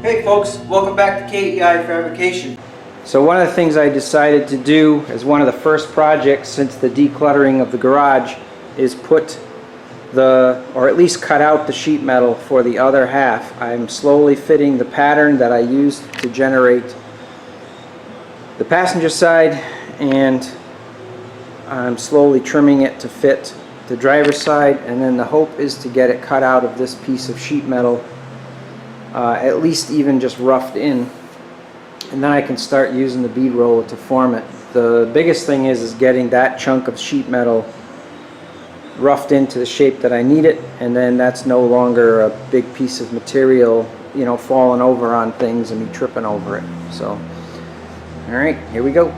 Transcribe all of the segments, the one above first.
Hey folks, welcome back to KEI Fabrication. So one of the things I decided to do as one of the first projects since the decluttering of the garage is put or at least cut out the sheet metal for the other half. I'm slowly fitting the pattern that I used to generate the passenger side, and I'm slowly trimming it to fit the driver's side, and then the hope is to get it cut out of this piece of sheet metal, at least even just roughed in, and then I can start using the bead roller to form it. The biggest thing is getting that chunk of sheet metal roughed into the shape that I need it, and then that's no longer a big piece of material, you know, falling over on things and me tripping over it. So, all right, here we go.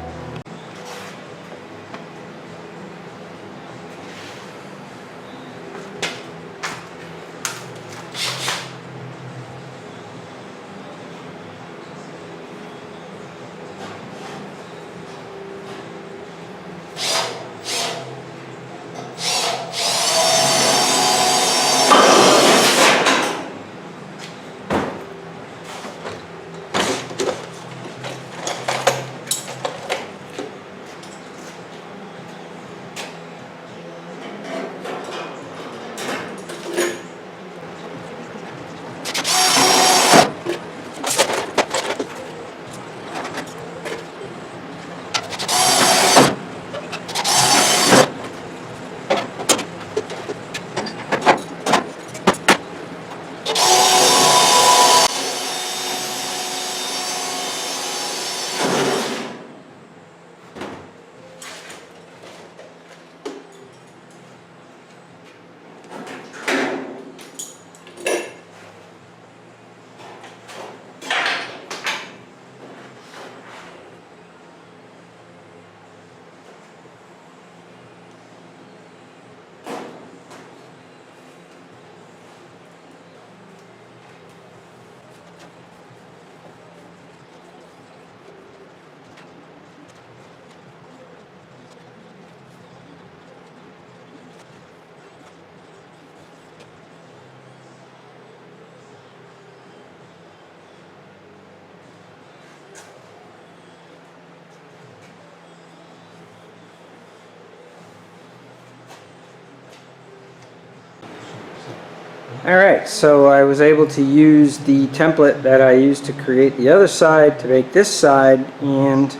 Alright, so I was able to use the template that I used to create the other side to make this side, and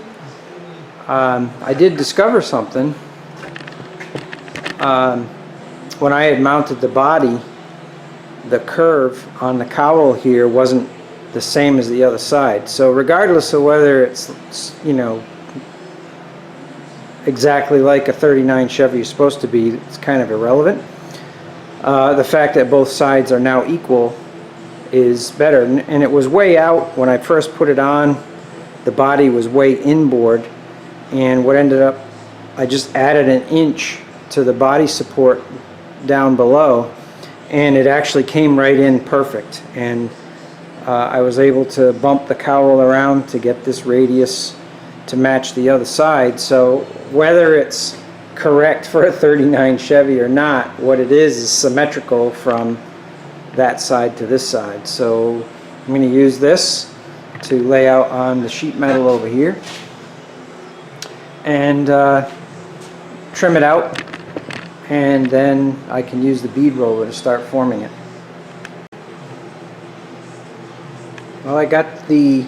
I did discover something. When I had mounted the body, the curve on the cowl here wasn't the same as the other side. So regardless of whether it's, you know, exactly like a 39 Chevy is supposed to be, it's kind of irrelevant. The fact that both sides are now equal is better, and it was way out when I first put it on. The body was way inboard, and what ended up, I just added an inch to the body support down below, and it actually came right in perfect, and I was able to bump the cowl around to get this radius to match the other side. So whether it's correct for a 39 Chevy or not, what it is symmetrical from that side to this side. So I'm going to use this to lay out on the sheet metal over here and trim it out, and then I can use the bead roller to start forming it. Well, I got the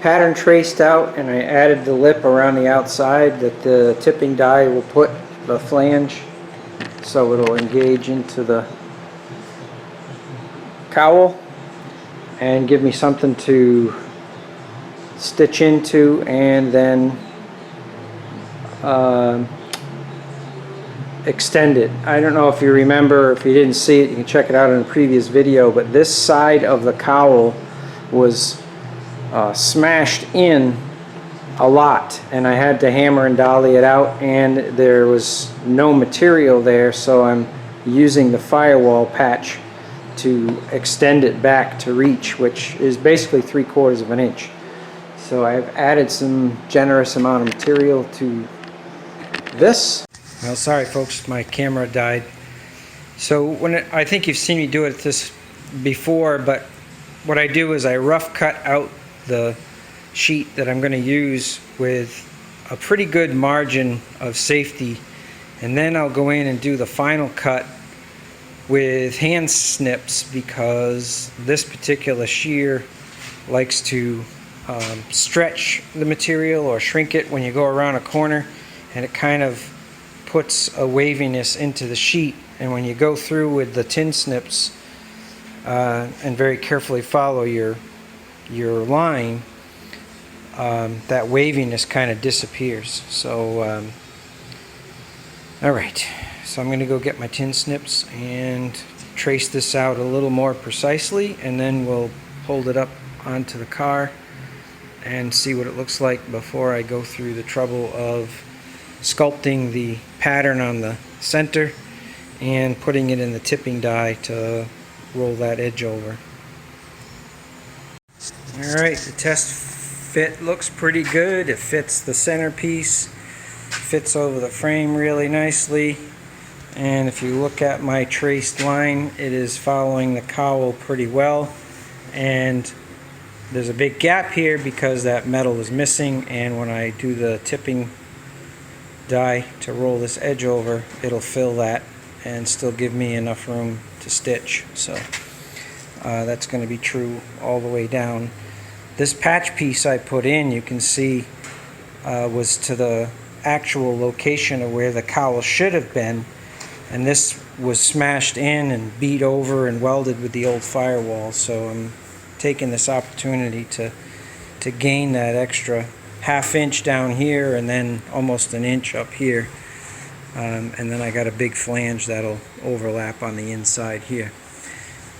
pattern traced out, and I added the lip around the outside that the tipping die will put the flange so it'll engage into the cowl and give me something to stitch into, and then extend it. I don't know if you remember, if you didn't see it, you can check it out in a previous video, but this side of the cowl was smashed in a lot, and I had to hammer and dolly it out, and there was no material there, so I'm using the firewall patch to extend it back to reach, which is basically 3/4 of an inch. So I've added some generous amount of material to this. Well, sorry folks, my camera died. So I think you've seen me do it this before, but what I do is I rough cut out the sheet that I'm going to use with a pretty good margin of safety, and then I'll go in and do the final cut with hand snips, because this particular shear likes to stretch the material or shrink it when you go around a corner, and it kind of puts a waviness into the sheet. And when you go through with the tin snips and very carefully follow your line, that waviness kind of disappears. So alright, so I'm going to go get my tin snips and trace this out a little more precisely, and then we'll hold it up onto the car and see what it looks like before I go through the trouble of sculpting the pattern on the center and putting it in the tipping die to roll that edge over. Alright, the test fit looks pretty good. It fits the centerpiece, fits over the frame really nicely, and if you look at my traced line, it is following the cowl pretty well. And there's a big gap here because that metal is missing, and when I do the tipping die to roll this edge over, it'll fill that and still give me enough room to stitch. So that's going to be true all the way down. This patch piece I put in, you can see, was to the actual location of where the cowl should have been, and this was smashed in and beat over and welded with the old firewall. So I'm taking this opportunity to gain that extra ½ inch down here and then almost an inch up here, and then I got a big flange that'll overlap on the inside here.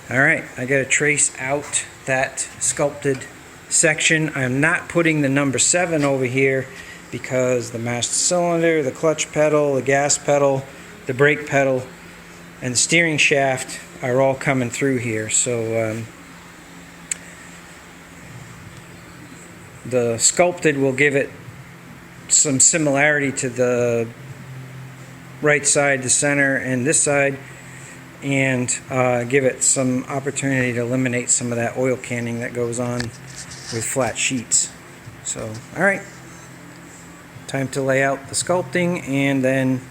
Alright, I got to trace out that sculpted section. I'm not putting the number 7 over here because the master cylinder, the clutch pedal, the gas pedal, the brake pedal, and the steering shaft are all coming through here. So the sculpted will give it some similarity to the right side, the center, and this side, and give it some opportunity to eliminate some of that oil canning that goes on with flat sheets. So, alright, time to lay out the sculpting, and then,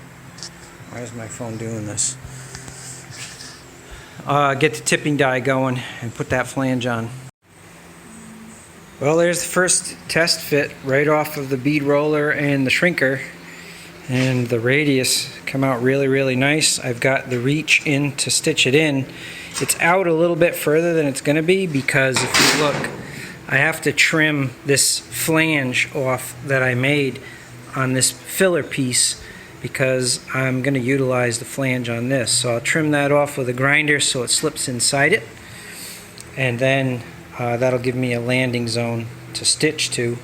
why is my phone doing this? Get the tipping die going and put that flange on. Well, there's the first test fit right off of the bead roller and the shrinker, and the radius come out really nice. I've got the reach in to stitch it in. It's out a little bit further than it's going to be because if you look, I have to trim this flange off that I made on this filler piece because I'm going to utilize the flange on this. So I'll trim that off with a grinder so it slips inside it, and then that'll give me a landing zone to stitch to,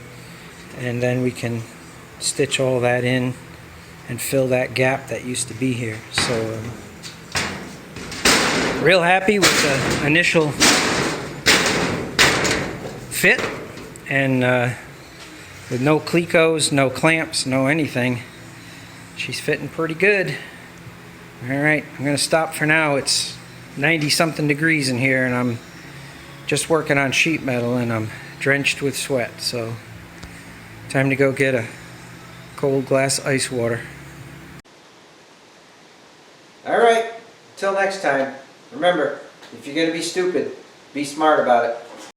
and then we can stitch all that in and fill that gap that used to be here. So real happy with the initial fit, and with no clecos, no clamps, no anything, she's fitting pretty good. Alright, I'm going to stop for now. It's 90 something degrees in here, and I'm just working on sheet metal and I'm drenched with sweat, so time to go get a cold glass of ice water. Alright, till next time, remember, if you're going to be stupid, be smart about it.